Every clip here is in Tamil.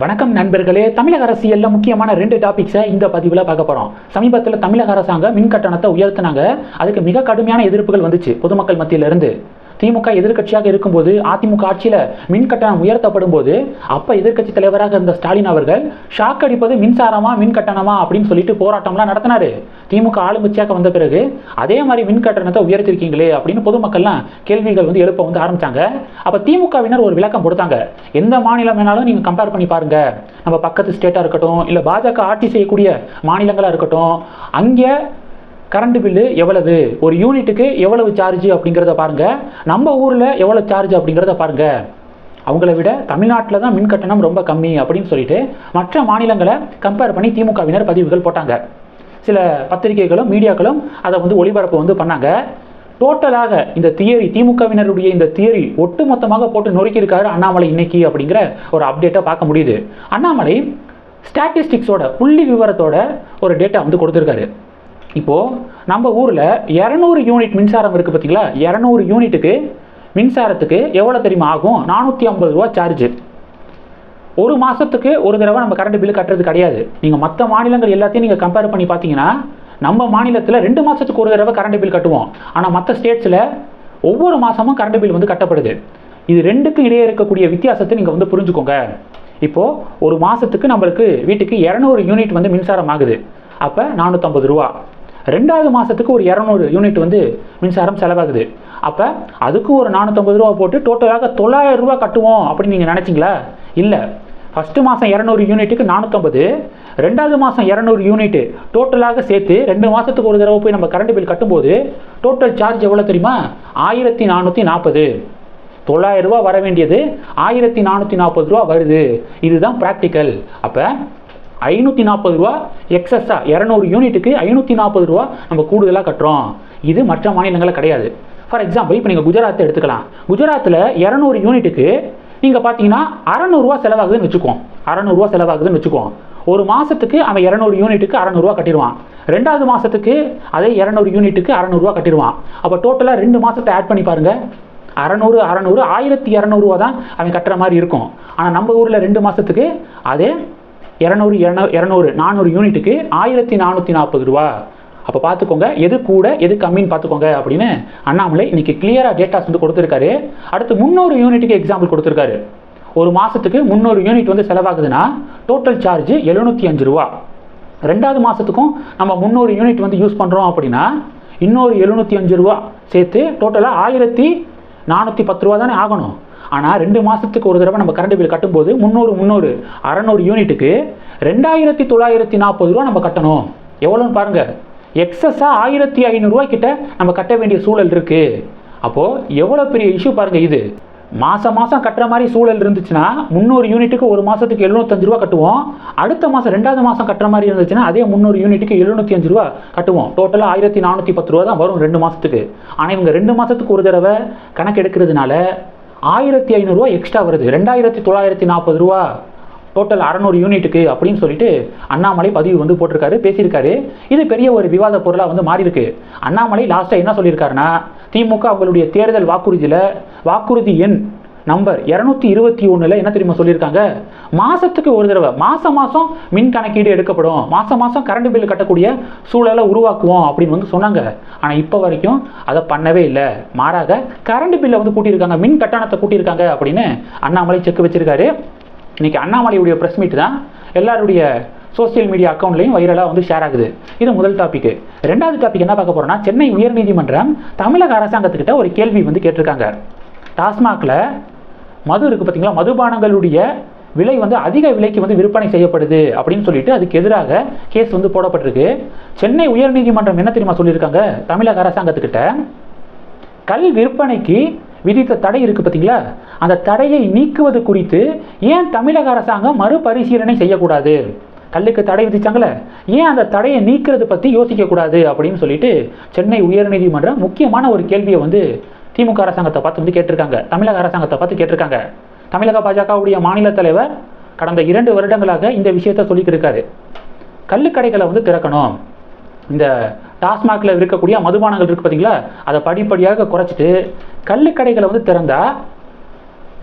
வணக்கம் நண்பர்களே. தமிழக அரசியலில் முக்கியமான 2 டாபிக்ஸை இந்த பதிவில் பார்க்க போகிறோம். சமீபத்தில் தமிழக அரசாங்கம் மின் கட்டணத்தை உயர்த்தினாங்க. அதுக்கு மிக கடுமையான எதிர்ப்புகள் வந்துச்சு பொதுமக்கள் மத்தியிலிருந்து. திமுக எதிர்க்கட்சியாக இருக்கும்போது அதிமுக ஆட்சியில் மின் கட்டணம் உயர்த்தப்படும் போது அப்போ எதிர்க்கட்சி தலைவராக இருந்த ஸ்டாலின் அவர்கள் ஷாக் அடிப்பது மின்சாரமா மின் கட்டணமா அப்படின்னு சொல்லிட்டு போராட்டம்லாம் நடத்தினாரு. திமுக ஆளுங்கட்சியாக வந்த பிறகு அதே மாதிரி மின் கட்டணத்தை உயர்த்திருக்கீங்களே அப்படின்னு பொதுமக்கள்லாம் கேள்விகள் எழுப்ப ஆரம்பிச்சாங்க. அப்போ திமுகவினர் ஒரு விளக்கம் கொடுத்தாங்க. எந்த மாநிலம் வேணாலும் நீங்கள் கம்பேர் பண்ணி பாருங்க, நம்ம பக்கத்து ஸ்டேட்டாக இருக்கட்டும் இல்லை பாஜக ஆட்சி செய்யக்கூடிய மாநிலங்களாக இருக்கட்டும், அங்கே கரண்ட் பில்லு எவ்வளவு, ஒரு யூனிட்டுக்கு எவ்வளவு சார்ஜ் அப்படிங்கிறத பாருங்க, நம்ம ஊரில் எவ்வளோ சார்ஜ் அப்படிங்கிறத பாருங்க. அவங்கள விட தமிழ்நாட்டில் தான் மின் கட்டணம் ரொம்ப கம்மி அப்படின்னு சொல்லிட்டு மற்ற மாநிலங்களை கம்பேர் பண்ணி திமுகவினர் பதிவுகள் போட்டாங்க. சில பத்திரிகைகளும் மீடியாக்களும் அதை ஒளிபரப்பு பண்ணாங்க. டோட்டலாக இந்த தியரி, திமுகவினருடைய இந்த தியரி ஒட்டு மொத்தமாக போட்டு நொறுக்கியிருக்காரு அண்ணாமலை இன்னைக்கு அப்படிங்கிற ஒரு அப்டேட்டை பார்க்க முடியுது. அண்ணாமலை ஸ்டாட்டிஸ்டிக்ஸோட புள்ளி விவரத்தோட ஒரு டேட்டா கொடுத்துருக்காரு. இப்போது நம்ம ஊரில் 200 யூனிட் மின்சாரம் இருக்குது பார்த்தீங்களா, 200 யூனிட்டுக்கு மின்சாரத்துக்கு எவ்வளோ தெரியுமா ஆகும்? 450 ரூபா சார்ஜு. ஒரு மாதத்துக்கு ஒரு தடவை நம்ம கரண்ட் பில்லு கட்டுறது கிடையாது. நீங்கள் மற்ற மாநிலங்கள் எல்லாத்தையும் நீங்கள் கம்பேர் பண்ணி பார்த்தீங்கன்னா நம்ம மாநிலத்தில் 2 மாதத்துக்கு ஒரு தடவை கரண்ட் பில் கட்டுவோம். ஆனால் மற்ற ஸ்டேட்ஸில் ஒவ்வொரு மாதமும் கரண்ட் பில் கட்டப்படுது. இது ரெண்டுக்கும் இடையே இருக்கக்கூடிய வித்தியாசத்தை நீங்கள் புரிஞ்சுக்கோங்க. இப்போது ஒரு மாதத்துக்கு நம்மளுக்கு வீட்டுக்கு 200 யூனிட் மின்சாரம் ஆகுது. அப்போ 450 ரூபா. 2வது மாதத்துக்கு ஒரு 200 யூனிட் மின்சாரம் செலவாகுது. அப்போ அதுக்கும் ஒரு 450 ரூபா போட்டு டோட்டலாக 900 ரூபா கட்டுவோம் அப்படின்னு நீங்கள் நினச்சிங்களா? இல்லை. ஃபஸ்ட்டு மாதம் 200 யூனிட்டுக்கு 450, 2வது மாதம் 200 யூனிட்டு டோட்டலாக சேர்த்து 2 மாதத்துக்கு ஒரு தடவை போய் நம்ம கரண்ட் பில் கட்டும்போது டோட்டல் சார்ஜ் எவ்வளோ தெரியுமா? 1440. 900 ரூபா வர வேண்டியது 1440 ரூபா வருது. இதுதான் ப்ராக்டிக்கல். அப்போ 540 ரூபா எக்ஸஸா 200 யூனிட்டுக்கு 540 ரூபா நம்ம கூடுதலாக கட்டுறோம். இது மற்ற மாநிலங்களில் கிடையாது. ஃபார் எக்ஸாம்பிள் இப்போ நீங்கள் குஜராத்தை எடுத்துக்கலாம். குஜராத்தில் 200 யூனிட்டுக்கு நீங்கள் பார்த்தீங்கன்னா 600 ரூபா செலவாகுதுன்னு வச்சுக்குவோம். 600 ரூபா செலவாகுதுன்னு வச்சுக்குவோம். ஒரு மாதத்துக்கு அவன் 200 யூனிட்டுக்கு 600 ரூபா கட்டிடுவான். 2வது மாதத்துக்கு அதே 200 யூனிட்டுக்கு 600 ரூபா கட்டிடுவான். அப்போ டோட்டலாக 2 மாதத்தை ஆட் பண்ணி பாருங்கள். 600 1200 ரூபா தான் அவன் கட்டுற மாதிரி இருக்கும். ஆனால் நம்ம ஊரில் 2 மாதத்துக்கு அதே 400 யூனிட்டுக்கு 1440 ரூபா. அப்போ பார்த்துக்கோங்க, எது கூட எது கம்மின்னு பார்த்துக்கோங்க அப்படின்னு அண்ணாமலை இன்னைக்கு கிளியராக டேட்டாஸ் கொடுத்துருக்காரு. அடுத்து 300 யூனிட்டுக்கு எக்ஸாம்பிள் கொடுத்துருக்காரு. ஒரு மாதத்துக்கு 300 யூனிட் செலவாகுதுன்னா டோட்டல் சார்ஜ் 705 ரூபா. 2வது மாதத்துக்கும் நம்ம 300 யூனிட் யூஸ் பண்ணுறோம் அப்படின்னா இன்னொரு 705 ரூபா சேர்த்து டோட்டலாக 1410 ரூபா தானே ஆகணும். ஆனால் 2 மாதத்துக்கு ஒரு தடவை நம்ம கரண்ட் பில் கட்டும்போது 300 600 யூனிட்டுக்கு 2940 ரூபா நம்ம கட்டணும். எவ்வளோன்னு பாருங்கள். எக்ஸஸாக 1500 ரூபா கிட்ட நம்ம கட்ட வேண்டிய சூழல் இருக்குது. அப்போது எவ்வளோ பெரிய இஷ்யூ பாருங்கள். இது மாதம் கட்டுற மாதிரி சூழல் இருந்துச்சுன்னா 300 யூனிட்டுக்கு ஒரு மாதத்துக்கு 75 ரூபா கட்டுவோம். அடுத்த மாதம் 2வது மாதம் கட்டுற மாதிரி இருந்துச்சுன்னா அதே 300 யூனிட்டுக்கு 705 ரூபா கட்டுவோம். டோட்டலாக 1410 ரூபா தான் வரும் 2 மாதத்துக்கு. ஆனால் இவங்க 2 மாதத்துக்கு ஒரு தடவை கணக்கு எடுக்கிறதுனால 1500 ரூபா எக்ஸ்ட்ரா வருது. 2940 ரூபா டோட்டல் 600 யூனிட்டுக்கு அப்படின்னு சொல்லிட்டு அண்ணாமலை பதிவு போட்டிருக்காரு, பேசியிருக்காரு. இது பெரிய ஒரு விவாத பொருளாக மாறி இருக்கு. அண்ணாமலை லாஸ்ட்டாக என்ன சொல்லியிருக்காருன்னா, திமுக அவங்களுடைய தேர்தல் வாக்குறுதியில் வாக்குறுதி எண் நம்பர் 221 என்ன தெரியுமா சொல்லியிருக்காங்க? மாதத்துக்கு ஒரு தடவை மாதம் மின் கணக்கீடு எடுக்கப்படும், மாதம் கரண்ட் பில் கட்டக்கூடிய சூழலை உருவாக்குவோம் அப்படின்னு சொன்னாங்க. ஆனால் இப்போ வரைக்கும் அதை பண்ணவே இல்லை. மாறாக கரண்ட் பில்லை கூட்டியிருக்காங்க, மின் கட்டணத்தை கூட்டியிருக்காங்க அப்படின்னு அண்ணாமலை செக் வச்சிருக்காரு. இன்னைக்கு அண்ணாமலையுடைய ப்ரெஸ் மீட் தான் எல்லாருடைய சோசியல் மீடியா அக்கௌண்ட்லையும் வைரலாக ஷேர் ஆகுது. இது முதல் டாபிக். 2வது டாபிக் என்ன பார்க்க போறோம்னா, சென்னை உயர்நீதிமன்றம் தமிழக அரசாங்கத்துக்கிட்ட ஒரு கேள்வி கேட்டிருக்காங்க. டாஸ்மாகில் மது இருக்குது பார்த்தீங்களா, மதுபானங்களுடைய விலை அதிக விலைக்கு விற்பனை செய்யப்படுது அப்படின்னு சொல்லிட்டு அதுக்கு எதிராக கேஸ் போடப்பட்டிருக்கு. சென்னை உயர்நீதிமன்றம் என்ன தெரியுமா சொல்லியிருக்காங்க? தமிழக அரசாங்கத்துக்கிட்ட கல் விற்பனைக்கு விதித்த தடை இருக்குது பார்த்தீங்களா, அந்த தடையை நீக்குவது குறித்து ஏன் தமிழக அரசாங்கம் மறுபரிசீலனை செய்யக்கூடாது? கல்லுக்கு தடை விதிச்சாங்களே, ஏன் அந்த தடையை நீக்கிறது பற்றி யோசிக்கக்கூடாது அப்படின்னு சொல்லிட்டு சென்னை உயர்நீதிமன்றம் முக்கியமான ஒரு கேள்வியை திமுக அரசாங்கத்தை பார்த்து கேட்டிருக்காங்க, தமிழக அரசாங்கத்தை பார்த்து கேட்டிருக்காங்க. தமிழக பாஜகவுடைய மாநில தலைவர் கடந்த 2 வருடங்களாக இந்த விஷயத்தை சொல்லிட்டு இருக்காரு. கல்லுக்கடைகளை திறக்கணும், இந்த டாஸ்மாகில் இருக்கக்கூடிய மதுபானங்கள் இருக்குது பார்த்தீங்களா, அதை படிப்படியாக குறைச்சிட்டு கல்லுக்கடைகளை திறந்தால்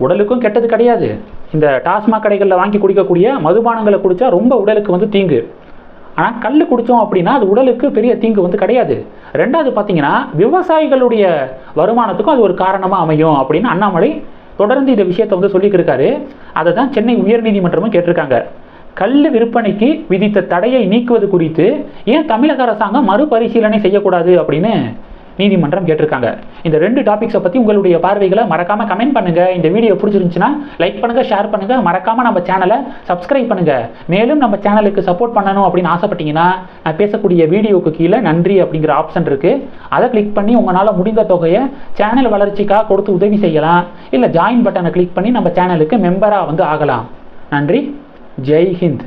உடலுக்கும் கெட்டது கிடையாது. இந்த டாஸ்மாக் கடைகளில் வாங்கி குடிக்கக்கூடிய மதுபானங்களை குடித்தா ரொம்ப உடலுக்கு வந்து தீங்கு. ஆனால் கல் குடித்தோம் அப்படின்னா அது உடலுக்கு பெரிய தீங்கு வந்து கிடையாது. ரெண்டாவது பார்த்தீங்கன்னா விவசாயிகளுடைய வருமானத்துக்கும் அது ஒரு காரணமாக அமையும் அப்படின்னு அண்ணாமலை தொடர்ந்து இந்த விஷயத்தை வந்து சொல்லிக்கிட்டு இருக்காரு. அதை தான் சென்னை உயர்நீதிமன்றமும் கேட்டிருக்காங்க. கல் விற்பனைக்கு விதித்த தடையை நீக்குவது குறித்து ஏன் தமிழக அரசாங்கம் மறுபரிசீலனை செய்யக்கூடாது அப்படின்னு நீதிமன்றம் கேட்டிருக்காங்க. இந்த 2 டாபிக்ஸை பற்றி உங்களுடைய பார்வைகளை மறக்காமல் கமெண்ட் பண்ணுங்கள். இந்த வீடியோ பிடிச்சிருந்துச்சுன்னா லைக் பண்ணுங்கள், ஷேர் பண்ணுங்கள், மறக்காமல் நம்ம சேனலை சப்ஸ்கிரைப் பண்ணுங்கள். மேலும் நம்ம சேனலுக்கு சப்போர்ட் பண்ணணும் அப்படின்னு ஆசைப்பட்டீங்கன்னா நான் பேசக்கூடிய வீடியோவுக்கு கீழே நன்றி அப்படிங்கிற ஆப்ஷன் இருக்குது. அதை கிளிக் பண்ணி உங்களால் முடிந்த தொகையை சேனல் வளர்ச்சிக்காக கொடுத்து உதவி செய்யலாம். இல்லை ஜாயின் பட்டனை கிளிக் பண்ணி நம்ம சேனலுக்கு மெம்பராக வந்து ஆகலாம். நன்றி. ஜெய் ஹிந்த்.